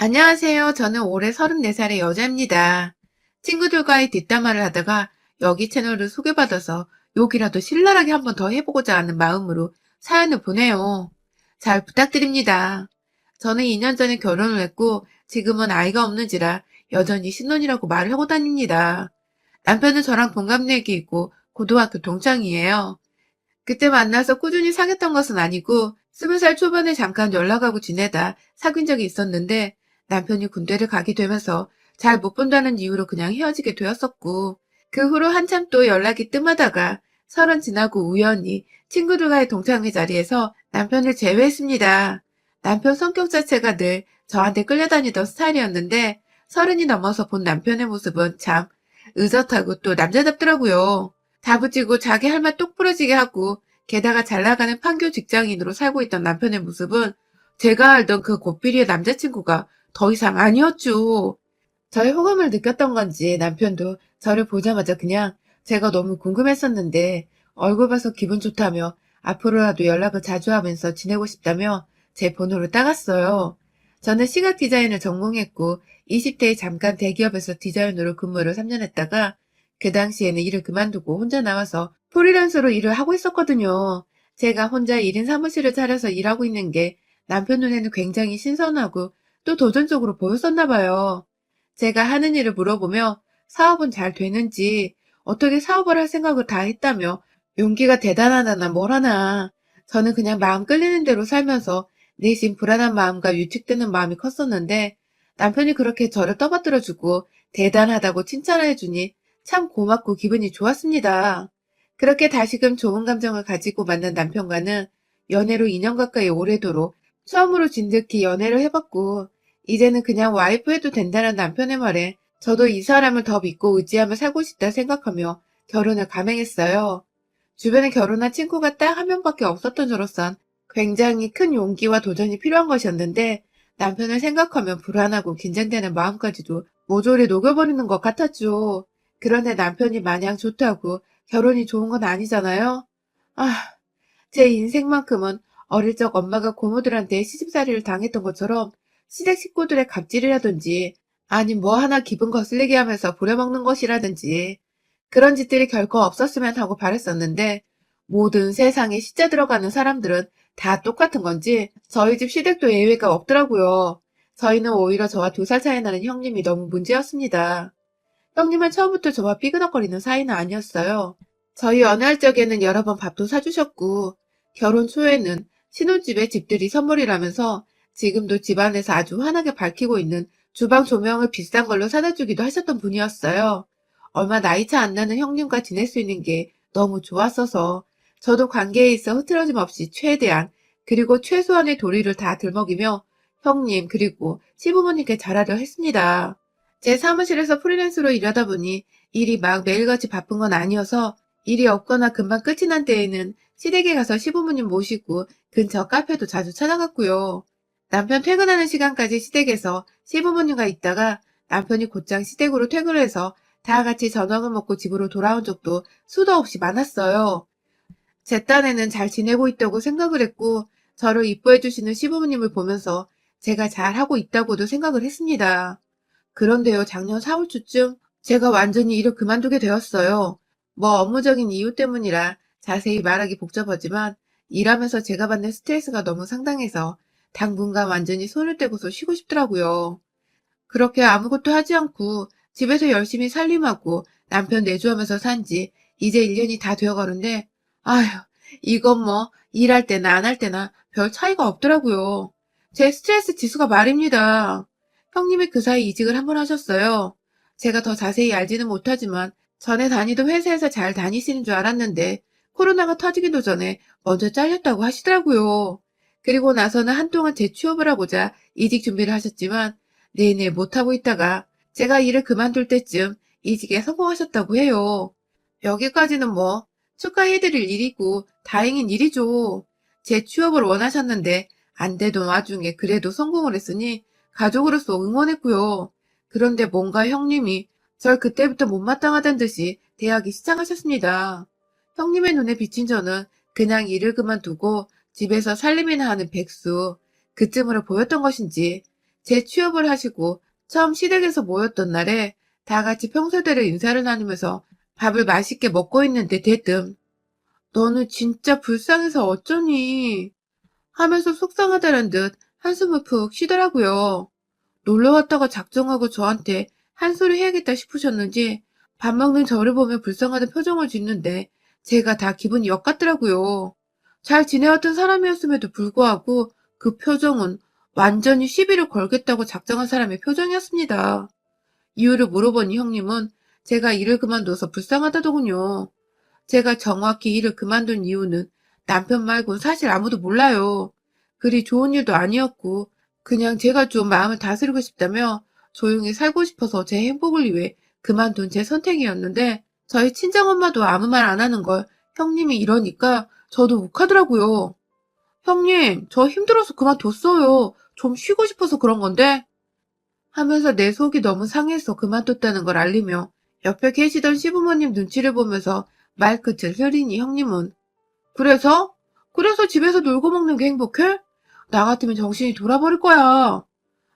안녕하세요. 저는 올해 34살의 여자입니다. 친구들과의 뒷담화를 하다가 여기 채널을 소개받아서 욕이라도 신랄하게 한번 더 해보고자 하는 마음으로 사연을 보내요. 잘 부탁드립니다. 저는 2년 전에 결혼을 했고 지금은 아이가 없는지라 여전히 신혼이라고 말을 하고 다닙니다. 남편은 저랑 동갑내기 있고 고등학교 동창이에요. 그때 만나서 꾸준히 사귀었던 것은 아니고 20살 초반에 잠깐 연락하고 지내다 사귄 적이 있었는데 남편이 군대를 가게 되면서 잘 못 본다는 이유로 그냥 헤어지게 되었었고 그 후로 한참 또 연락이 뜸하다가 30 지나고 우연히 친구들과의 동창회 자리에서 남편을 제외했습니다. 남편 성격 자체가 늘 저한테 끌려다니던 스타일이었는데 30이 넘어서 본 남편의 모습은 참 의젓하고 또 남자답더라고요. 다부지고 자기 할 말 똑 부러지게 하고 게다가 잘 나가는 판교 직장인으로 살고 있던 남편의 모습은 제가 알던 그 고삐리의 남자친구가 더 이상 아니었죠. 저의 호감을 느꼈던 건지 남편도 저를 보자마자 그냥 제가 너무 궁금했었는데 얼굴 봐서 기분 좋다며 앞으로라도 연락을 자주 하면서 지내고 싶다며 제 번호를 따갔어요. 저는 시각 디자인을 전공했고 20대에 잠깐 대기업에서 디자이너로 근무를 3년 했다가 그 당시에는 일을 그만두고 혼자 나와서 프리랜서로 일을 하고 있었거든요. 제가 혼자 1인 사무실을 차려서 일하고 있는 게 남편 눈에는 굉장히 신선하고 또 도전적으로 보였었나 봐요. 제가 하는 일을 물어보며 사업은 잘 되는지 어떻게 사업을 할 생각을 다 했다며 용기가 대단하다나 뭘 하나. 저는 그냥 마음 끌리는 대로 살면서 내심 불안한 마음과 위축되는 마음이 컸었는데 남편이 그렇게 저를 떠받들어주고 대단하다고 칭찬해주니 참 고맙고 기분이 좋았습니다. 그렇게 다시금 좋은 감정을 가지고 만난 남편과는 연애로 2년 가까이 오래도록 처음으로 진득히 연애를 해봤고 이제는 그냥 와이프 해도 된다는 남편의 말에 저도 이 사람을 더 믿고 의지하며 살고 싶다 생각하며 결혼을 감행했어요. 주변에 결혼한 친구가 딱 한 명밖에 없었던 저로선 굉장히 큰 용기와 도전이 필요한 것이었는데 남편을 생각하면 불안하고 긴장되는 마음까지도 모조리 녹여버리는 것 같았죠. 그런데 남편이 마냥 좋다고 결혼이 좋은 건 아니잖아요. 아, 제 인생만큼은 어릴 적 엄마가 고모들한테 시집살이를 당했던 것처럼 시댁 식구들의 갑질이라든지 아님 뭐 하나 기분 거슬리게 하면서 부려먹는 것이라든지 그런 짓들이 결코 없었으면 하고 바랬었는데 모든 세상에 시자 들어가는 사람들은 다 똑같은 건지 저희 집 시댁도 예외가 없더라고요. 저희는 오히려 저와 2살 차이 나는 형님이 너무 문제였습니다. 형님은 처음부터 저와 삐그덕거리는 사이는 아니었어요. 저희 연애할 적에는 여러 번 밥도 사주셨고 결혼 초에는 신혼집에 집들이 선물이라면서 지금도 집안에서 아주 환하게 밝히고 있는 주방 조명을 비싼 걸로 사다 주기도 하셨던 분이었어요. 얼마 나이 차 안 나는 형님과 지낼 수 있는 게 너무 좋았어서 저도 관계에 있어 흐트러짐 없이 최대한 그리고 최소한의 도리를 다 들먹이며 형님 그리고 시부모님께 잘하려 했습니다. 제 사무실에서 프리랜서로 일하다 보니 일이 막 매일같이 바쁜 건 아니어서 일이 없거나 금방 끝이 난 때에는 시댁에 가서 시부모님 모시고 근처 카페도 자주 찾아갔고요. 남편 퇴근하는 시간까지 시댁에서 시부모님과 있다가 남편이 곧장 시댁으로 퇴근을 해서 다 같이 저녁을 먹고 집으로 돌아온 적도 수도 없이 많았어요. 제 딴에는 잘 지내고 있다고 생각을 했고 저를 이뻐해 주시는 시부모님을 보면서 제가 잘하고 있다고도 생각을 했습니다. 그런데요, 작년 4월 초쯤 제가 완전히 일을 그만두게 되었어요. 뭐 업무적인 이유 때문이라 자세히 말하기 복잡하지만 일하면서 제가 받는 스트레스가 너무 상당해서 당분간 완전히 손을 떼고서 쉬고 싶더라고요. 그렇게 아무것도 하지 않고 집에서 열심히 살림하고 남편 내조하면서 산 지 이제 1년이 다 되어가는데 아휴, 이건 뭐 일할 때나 안 할 때나 별 차이가 없더라고요. 제 스트레스 지수가 말입니다. 형님이 그 사이 이직을 한 번 하셨어요. 제가 더 자세히 알지는 못하지만 전에 다니던 회사에서 잘 다니시는 줄 알았는데 코로나가 터지기도 전에 먼저 잘렸다고 하시더라고요. 그리고 나서는 한동안 재취업을 하고자 이직 준비를 하셨지만 내내 못하고 있다가 제가 일을 그만둘 때쯤 이직에 성공하셨다고 해요. 여기까지는 뭐 축하해드릴 일이고 다행인 일이죠. 재취업을 원하셨는데 안 되던 와중에 그래도 성공을 했으니 가족으로서 응원했고요. 그런데 뭔가 형님이 절 그때부터 못마땅하단 듯이 대하기 시작하셨습니다. 형님의 눈에 비친 저는 그냥 일을 그만두고 집에서 살림이나 하는 백수, 그쯤으로 보였던 것인지 재취업을 하시고 처음 시댁에서 모였던 날에 다 같이 평소대로 인사를 나누면서 밥을 맛있게 먹고 있는데 대뜸 "너는 진짜 불쌍해서 어쩌니?" 하면서 속상하다는 듯 한숨을 푹 쉬더라고요. 놀러 왔다가 작정하고 저한테 한 소리 해야겠다 싶으셨는지 밥 먹는 저를 보며 불쌍하다 표정을 짓는데 제가 다 기분이 역 같더라고요. 잘 지내왔던 사람이었음에도 불구하고 그 표정은 완전히 시비를 걸겠다고 작정한 사람의 표정이었습니다. 이유를 물어보니 형님은 제가 일을 그만둬서 불쌍하다더군요. 제가 정확히 일을 그만둔 이유는 남편 말곤 사실 아무도 몰라요. 그리 좋은 일도 아니었고 그냥 제가 좀 마음을 다스리고 싶다며 조용히 살고 싶어서 제 행복을 위해 그만둔 제 선택이었는데 저희 친정엄마도 아무 말 안 하는 걸 형님이 이러니까 저도 욱하더라고요. 형님, 저 힘들어서 그만뒀어요. 좀 쉬고 싶어서 그런 건데 하면서 내 속이 너무 상해서 그만뒀다는 걸 알리며 옆에 계시던 시부모님 눈치를 보면서 말끝을 흐리니 형님은 그래서? 그래서 집에서 놀고 먹는 게 행복해? 나 같으면 정신이 돌아버릴 거야.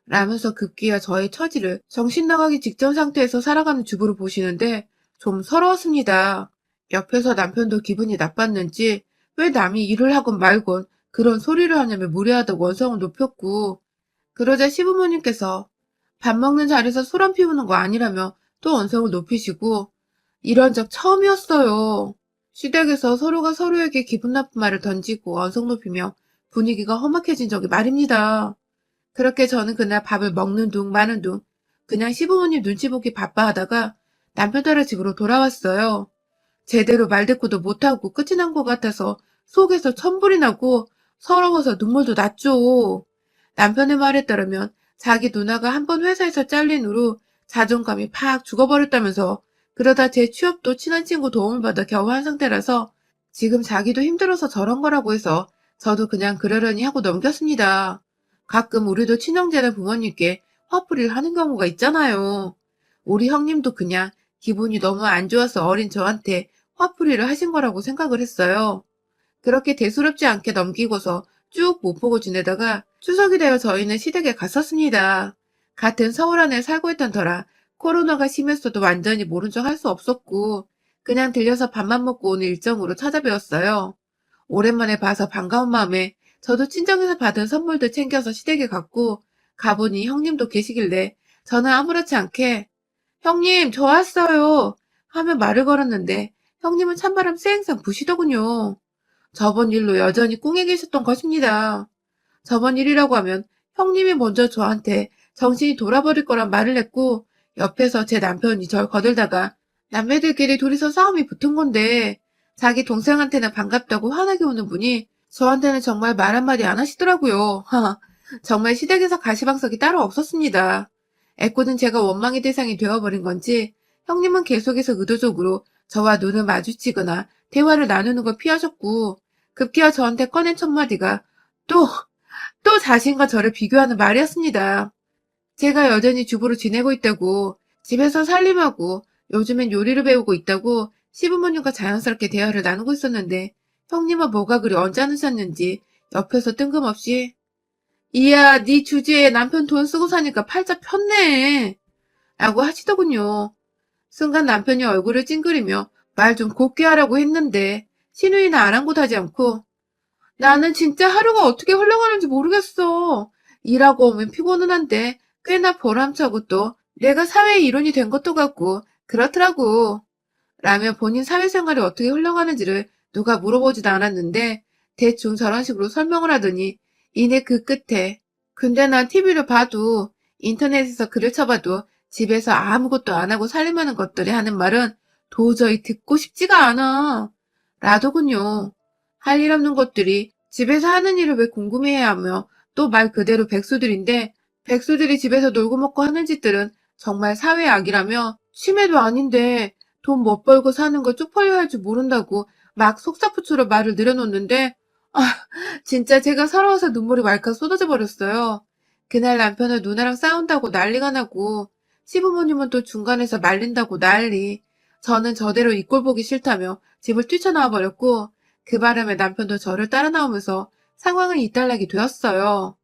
라면서 급기야 저의 처지를 정신 나가기 직전 상태에서 살아가는 주부를 보시는데 좀 서러웠습니다. 옆에서 남편도 기분이 나빴는지 왜 남이 일을 하건 말건 그런 소리를 하냐며 무례하다고 원성을 높였고 그러자 시부모님께서 밥 먹는 자리에서 소란 피우는 거 아니라며 또 언성을 높이시고 이런 적 처음이었어요. 시댁에서 서로가 서로에게 기분 나쁜 말을 던지고 언성 높이며 분위기가 험악해진 적이 말입니다. 그렇게 저는 그날 밥을 먹는 둥 마는 둥 그냥 시부모님 눈치 보기 바빠 하다가 남편 따라 집으로 돌아왔어요. 제대로 말대꾸도 못하고 끝이 난 것 같아서 속에서 천불이 나고 서러워서 눈물도 났죠. 남편의 말에 따르면 자기 누나가 한 번 회사에서 잘린 후로 자존감이 팍 죽어버렸다면서 그러다 제 취업도 친한 친구 도움을 받아 겨우 한 상태라서 지금 자기도 힘들어서 저런 거라고 해서 저도 그냥 그러려니 하고 넘겼습니다. 가끔 우리도 친형제나 부모님께 화풀이를 하는 경우가 있잖아요. 우리 형님도 그냥 기분이 너무 안 좋아서 어린 저한테 화풀이를 하신 거라고 생각을 했어요. 그렇게 대수롭지 않게 넘기고서 쭉 못 보고 지내다가 추석이 되어 저희는 시댁에 갔었습니다. 같은 서울 안에 살고 있던 터라 코로나가 심했어도 완전히 모른 척 할 수 없었고 그냥 들려서 밥만 먹고 오는 일정으로 찾아뵈었어요. 오랜만에 봐서 반가운 마음에 저도 친정에서 받은 선물도 챙겨서 시댁에 갔고 가보니 형님도 계시길래 저는 아무렇지 않게 형님 저 왔어요 하며 말을 걸었는데 형님은 찬바람 쌩쌩 부시더군요. 저번 일로 여전히 꿍해 계셨던 것입니다. 저번 일이라고 하면 형님이 먼저 저한테 정신이 돌아버릴 거란 말을 했고 옆에서 제 남편이 절 거들다가 남매들끼리 둘이서 싸움이 붙은 건데 자기 동생한테는 반갑다고 화나게 오는 분이 저한테는 정말 말 한마디 안 하시더라고요. 정말 시댁에서 가시방석이 따로 없었습니다. 애꿎은 제가 원망의 대상이 되어버린 건지 형님은 계속해서 의도적으로 저와 눈을 마주치거나 대화를 나누는 걸 피하셨고 급기야 저한테 꺼낸 첫마디가 또, 또 자신과 저를 비교하는 말이었습니다. 제가 여전히 주부로 지내고 있다고, 집에서 살림하고, 요즘엔 요리를 배우고 있다고 시부모님과 자연스럽게 대화를 나누고 있었는데 형님은 뭐가 그리 언짢으셨는지 옆에서 뜬금없이 이야 네 주제에 남편 돈 쓰고 사니까 팔자 폈네 라고 하시더군요. 순간 남편이 얼굴을 찡그리며 말 좀 곱게 하라고 했는데 시누이나 아랑곳하지 않고 나는 진짜 하루가 어떻게 흘러가는지 모르겠어. 일하고 오면 피곤은 한데 꽤나 보람차고 또 내가 사회의 일원이 된 것도 같고 그렇더라고. 라며 본인 사회생활이 어떻게 흘러가는지를 누가 물어보지도 않았는데 대충 저런 식으로 설명을 하더니 이내 그 끝에 근데 난 TV를 봐도 인터넷에서 글을 쳐봐도 집에서 아무것도 안 하고 살림하는 것들이 하는 말은 도저히 듣고 싶지가 않아. 라더군요. 할 일 없는 것들이 집에서 하는 일을 왜 궁금해야 하며 또 말 그대로 백수들인데 백수들이 집에서 놀고 먹고 하는 짓들은 정말 사회의 악이라며 치매도 아닌데 돈 못 벌고 사는 거 쪽팔려 할 줄 모른다고 막 속사포처럼 말을 늘어놓는데 아 진짜 제가 서러워서 눈물이 왈칵 쏟아져 버렸어요. 그날 남편은 누나랑 싸운다고 난리가 나고 시부모님은 또 중간에서 말린다고 난리. 저는 저대로 이 꼴 보기 싫다며 집을 뛰쳐나와 버렸고 그 바람에 남편도 저를 따라 나오면서 상황을 이탈하게 되었어요.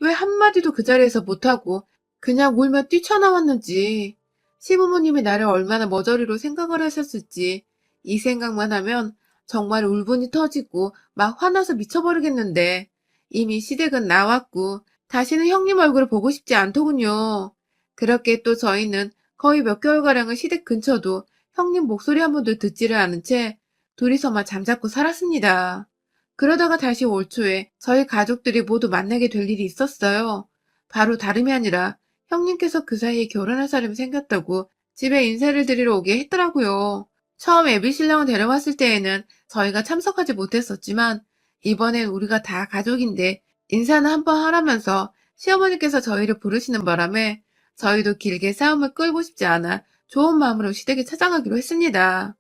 왜 한마디도 그 자리에서 못하고 그냥 울며 뛰쳐나왔는지, 시부모님이 나를 얼마나 머저리로 생각을 하셨을지, 이 생각만 하면 정말 울분이 터지고 막 화나서 미쳐버리겠는데, 이미 시댁은 나왔고 다시는 형님 얼굴을 보고 싶지 않더군요. 그렇게 또 저희는 거의 몇 개월가량을 시댁 근처도 형님 목소리 한 번도 듣지를 않은 채 둘이서만 잠자코 살았습니다. 그러다가 다시 올 초에 저희 가족들이 모두 만나게 될 일이 있었어요. 바로 다름이 아니라 형님께서 그 사이에 결혼할 사람이 생겼다고 집에 인사를 드리러 오게 했더라고요. 처음 애비 신랑을 데려왔을 때에는 저희가 참석하지 못했었지만 이번엔 우리가 다 가족인데 인사는 한번 하라면서 시어머니께서 저희를 부르시는 바람에 저희도 길게 싸움을 끌고 싶지 않아 좋은 마음으로 시댁에 찾아가기로 했습니다.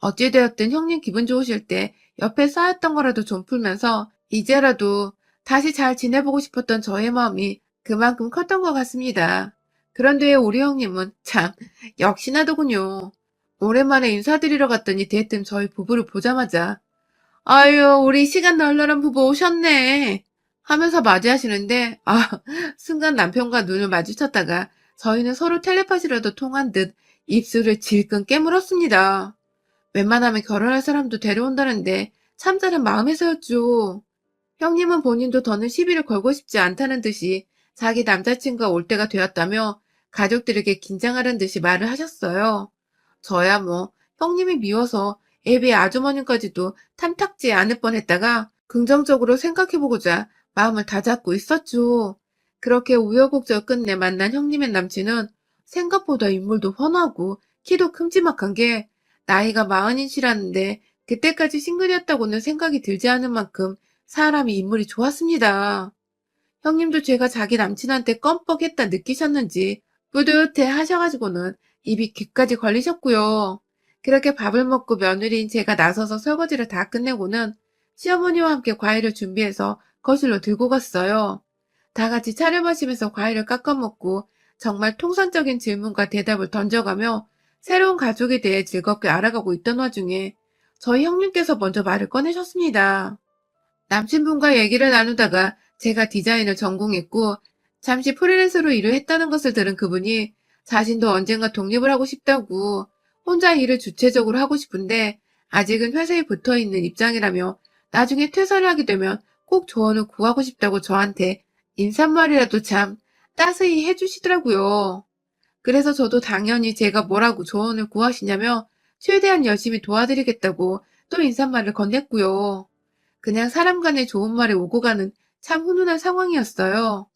어찌되었든 형님 기분 좋으실 때 옆에 쌓였던 거라도 좀 풀면서 이제라도 다시 잘 지내보고 싶었던 저의 마음이 그만큼 컸던 것 같습니다. 그런데 우리 형님은 참 역시나더군요. 오랜만에 인사드리러 갔더니 대뜸 저희 부부를 보자마자 아유, 우리 시간 널널한 부부 오셨네 하면서 맞이하시는데 순간 남편과 눈을 마주쳤다가 저희는 서로 텔레파시라도 통한 듯 입술을 질끈 깨물었습니다. 웬만하면 결혼할 사람도 데려온다는데 참자는 마음에서였죠. 형님은 본인도 더는 시비를 걸고 싶지 않다는 듯이 자기 남자친구가 올 때가 되었다며 가족들에게 긴장하라는 듯이 말을 하셨어요. 저야 뭐 형님이 미워서 애비 아주머님까지도 탐탁지 않을 뻔했다가 긍정적으로 생각해보고자 마음을 다잡고 있었죠. 그렇게 우여곡절 끝내 만난 형님의 남친은 생각보다 인물도 훤하고 키도 큼지막한 게 나이가 마흔이시라는데 그때까지 싱글이었다고는 생각이 들지 않을 만큼 사람이 인물이 좋았습니다. 형님도 제가 자기 남친한테 껌뻑했다 느끼셨는지 뿌듯해 하셔가지고는 입이 귀까지 걸리셨고요. 그렇게 밥을 먹고 며느리인 제가 나서서 설거지를 다 끝내고는 시어머니와 함께 과일을 준비해서 거실로 들고 갔어요. 다 같이 차를 마시면서 과일을 깎아 먹고 정말 통상적인 질문과 대답을 던져가며 새로운 가족에 대해 즐겁게 알아가고 있던 와중에 저희 형님께서 먼저 말을 꺼내셨습니다. 남친분과 얘기를 나누다가 제가 디자인을 전공했고 잠시 프리랜서로 일을 했다는 것을 들은 그분이 자신도 언젠가 독립을 하고 싶다고 혼자 일을 주체적으로 하고 싶은데 아직은 회사에 붙어 있는 입장이라며 나중에 퇴사를 하게 되면 꼭 조언을 구하고 싶다고 저한테 인사말이라도 참 따스히 해주시더라고요. 그래서 저도 당연히 제가 뭐라고 조언을 구하시냐며 최대한 열심히 도와드리겠다고 또 인사말을 건넸고요. 그냥 사람 간의 좋은 말이 오고 가는 참 훈훈한 상황이었어요.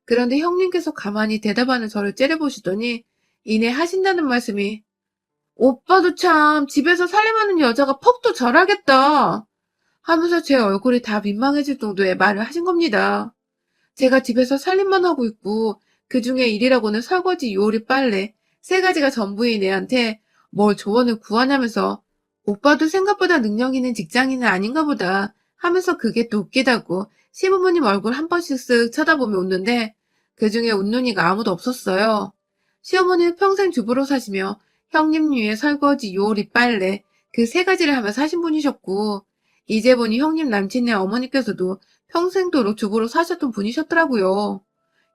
그런데 형님께서 가만히 대답하는 저를 째려보시더니 이내 하신다는 말씀이 오빠도 참 집에서 살림하는 여자가 퍽도 절하겠다 하면서 제 얼굴이 다 민망해질 정도의 말을 하신 겁니다. 제가 집에서 살림만 하고 있고 그중에 일이라고는 설거지, 요리, 빨래 세 가지가 전부인 애한테 뭘 조언을 구하냐면서 오빠도 생각보다 능력 있는 직장인은 아닌가 보다 하면서 그게 또 웃기다고 시부모님 얼굴 한 번씩 쓱 쳐다보며 웃는데 그중에 웃는 이가 아무도 없었어요. 시어머니는 평생 주부로 사시며 형님 위에 설거지, 요리, 빨래 그 세 가지를 하며 사신 분이셨고 이제 보니 형님 남친의 어머니께서도 평생도록 주부로 사셨던 분이셨더라고요.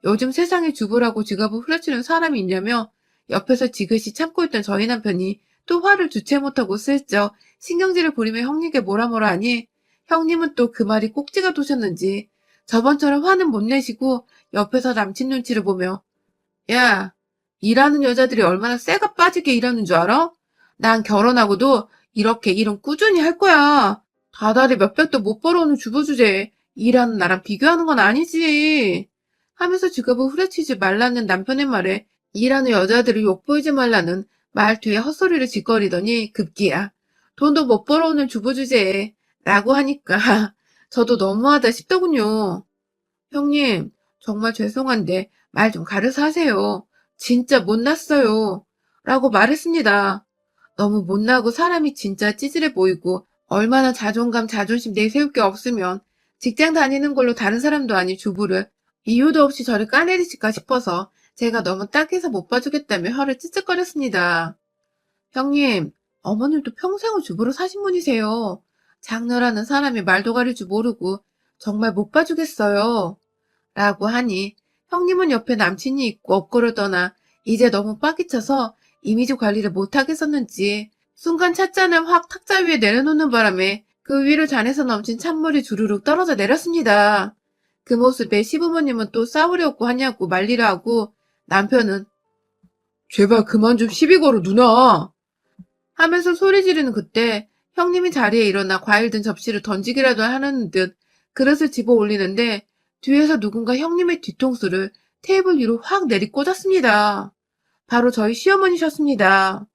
요즘 세상에 주부라고 지갑을 후려치는 사람이 있냐며 옆에서 지그시 참고 있던 저희 남편이 또 화를 주체 못하고 슬쩍 신경질을 부리며 형님께 뭐라 하니 형님은 또 그 말이 꼭지가 도셨는지 저번처럼 화는 못 내시고 옆에서 남친 눈치를 보며 야, 일하는 여자들이 얼마나 쇠가 빠지게 일하는 줄 알아? 난 결혼하고도 이렇게 일은 꾸준히 할 거야. 다달이 몇백도 못 벌어오는 주부 주제에 일하는 나랑 비교하는 건 아니지. 하면서 지갑을 후려치지 말라는 남편의 말에 일하는 여자들을 욕보이지 말라는 말 뒤에 헛소리를 짓거리더니 급기야. 돈도 못 벌어오는 주부 주제에 라고 하니까 저도 너무하다 싶더군요. 형님, 정말 죄송한데 말 좀 가려서 하세요. 진짜 못났어요. 라고 말했습니다. 너무 못나고 사람이 진짜 찌질해 보이고 얼마나 자존감, 자존심 내세울 게 없으면 직장 다니는 걸로 다른 사람도 아닌 주부를 이유도 없이 저를 까내리실까 싶어서 제가 너무 딱해서 못 봐주겠다며 혀를 찌찌거렸습니다. 형님, 어머님도 평생을 주부로 사신 분이세요. 장녀라는 사람이 말도 가릴 줄 모르고 정말 못 봐주겠어요. 라고 하니 형님은 옆에 남친이 있고 엇걸어 떠나 이제 너무 빠기쳐서 이미지 관리를 못하겠었는지 순간 찻잔을 확 탁자 위에 내려놓는 바람에 그 위로 잔에서 넘친 찬물이 주르륵 떨어져 내렸습니다. 그 모습에 시부모님은 또 싸우려고 하냐고 말리려 하고 남편은 제발 그만 좀 시비 걸어 누나 하면서 소리 지르는 그때 형님이 자리에 일어나 과일 든 접시를 던지기라도 하는 듯 그릇을 집어 올리는데 뒤에서 누군가 형님의 뒤통수를 테이블 위로 확 내리꽂았습니다. 바로 저희 시어머니셨습니다.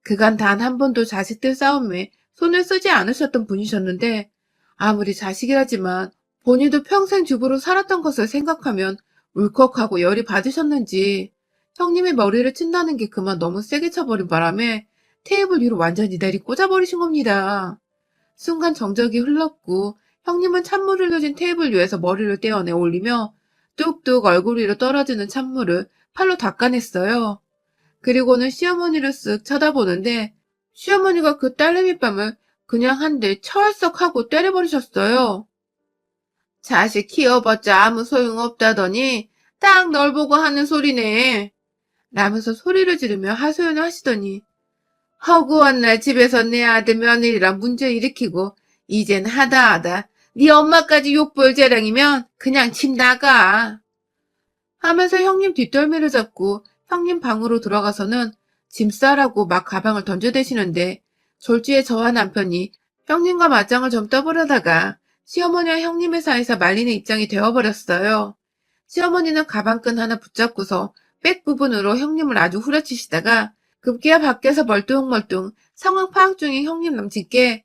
그간 단 한 번도 자식들 싸움에 손을 쓰지 않으셨던 분이셨는데 아무리 자식이라지만 본인도 평생 주부로 살았던 것을 생각하면 울컥하고 열이 받으셨는지 형님의 머리를 친다는 게 그만 너무 세게 쳐버린 바람에 테이블 위로 완전히 내리꽂아버리신 겁니다. 순간 정적이 흘렀고 형님은 찬물을 흘려진 테이블 위에서 머리를 떼어내 올리며 뚝뚝 얼굴 위로 떨어지는 찬물을 팔로 닦아냈어요. 그리고는 시어머니를 쓱 쳐다보는데 시어머니가 그 딸내미 뺨을 그냥 한 대 철썩 하고 때려버리셨어요. 자식 키워봤자 아무 소용없다더니 딱 널 보고 하는 소리네. 라면서 소리를 지르며 하소연을 하시더니 허구한 날 집에서 내 아들 며느리랑 문제 일으키고 이젠 하다하다 네 엄마까지 욕볼 재량이면 그냥 집 나가. 하면서 형님 뒷덜미를 잡고 형님 방으로 들어가서는 짐 싸라고 막 가방을 던져대시는데 졸지에 저와 남편이 형님과 맞짱을 좀 떠보려다가 시어머니와 형님의 사이에서 말리는 입장이 되어버렸어요. 시어머니는 가방끈 하나 붙잡고서 백 부분으로 형님을 아주 후려치시다가 급기야 밖에서 멀뚱멀뚱 상황 파악 중인 형님 남친께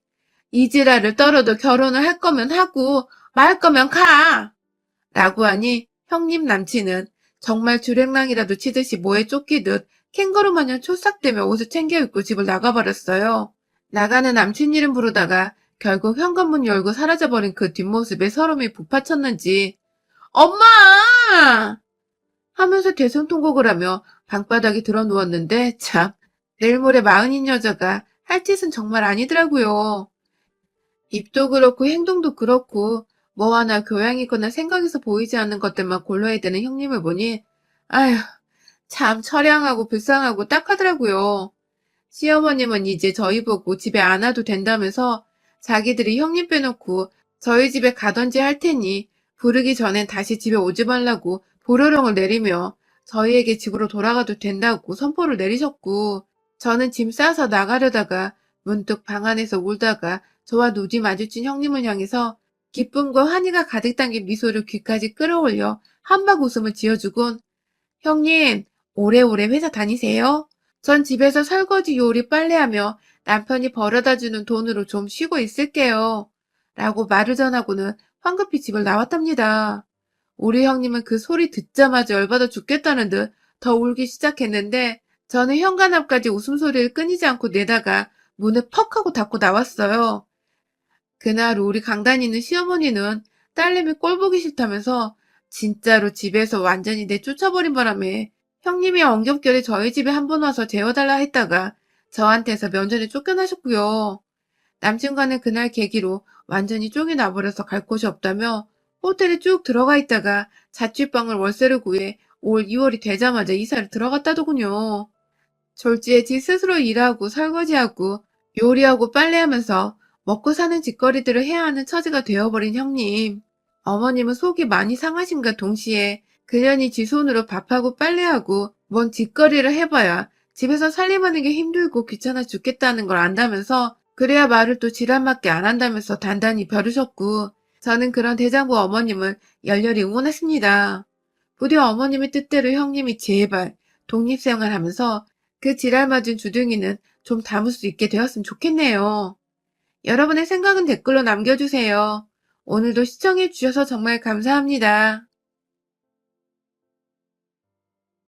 이 지랄을 떨어도 결혼을 할 거면 하고 말 거면 가! 라고 하니 형님 남친은 정말 주랭랑이라도 치듯이 뭐에 쫓기듯 캥거루 마냥 초싹대며 옷을 챙겨 입고 집을 나가버렸어요. 나가는 남친 이름 부르다가 결국 현관문 열고 사라져버린 그 뒷모습에 서름이 북받쳤는지 엄마! 하면서 대성통곡을 하며 방바닥에 들어 누웠는데 참 내일 모레 마흔인 여자가 할 짓은 정말 아니더라고요. 입도 그렇고 행동도 그렇고 뭐 하나 교양있거나 생각에서 보이지 않는 것들만 골라야 되는 형님을 보니 아휴 참 처량하고 불쌍하고 딱하더라고요. 시어머님은 이제 저희 보고 집에 안 와도 된다면서 자기들이 형님 빼놓고 저희 집에 가던지 할 테니 부르기 전엔 다시 집에 오지 말라고 보로령을 내리며 저희에게 집으로 돌아가도 된다고 선포를 내리셨고 저는 짐 싸서 나가려다가 문득 방 안에서 울다가 저와 눈이 마주친 형님을 향해서 기쁨과 환희가 가득 담긴 미소를 귀까지 끌어올려 한박 웃음을 지어주곤 형님 오래오래 회사 다니세요? 전 집에서 설거지 요리 빨래하며 남편이 벌어다주는 돈으로 좀 쉬고 있을게요. 라고 말을 전하고는 황급히 집을 나왔답니다. 우리 형님은 그 소리 듣자마자 열받아 죽겠다는 듯 더 울기 시작했는데 저는 현관 앞까지 웃음소리를 끊이지 않고 내다가 문을 퍽 하고 닫고 나왔어요. 그날 우리 강단이는 시어머니는 딸내미 꼴 보기 싫다면서 진짜로 집에서 완전히 내쫓아버린 바람에 형님이 엉겹결에 저희 집에 한 번 와서 재워달라 했다가 저한테서 면전에 쫓겨나셨고요. 남친과는 그날 계기로 완전히 쫓겨나버려서 갈 곳이 없다며 호텔에 쭉 들어가 있다가 자취방을 월세를 구해 올 2월이 되자마자 이사를 들어갔다더군요. 졸지에 지 스스로 일하고 설거지하고 요리하고 빨래하면서 먹고 사는 짓거리들을 해야 하는 처지가 되어버린 형님. 어머님은 속이 많이 상하심과 동시에 그년이 지 손으로 밥하고 빨래하고 뭔 짓거리를 해봐야 집에서 살림하는 게 힘들고 귀찮아 죽겠다는 걸 안다면서 그래야 말을 또 지랄맞게 안 한다면서 단단히 벼르셨고 저는 그런 대장부 어머님을 열렬히 응원했습니다. 부디 어머님의 뜻대로 형님이 제발 독립생활하면서 그 지랄맞은 주둥이는 좀 담을 수 있게 되었으면 좋겠네요. 여러분의 생각은 댓글로 남겨주세요. 오늘도 시청해주셔서 정말 감사합니다.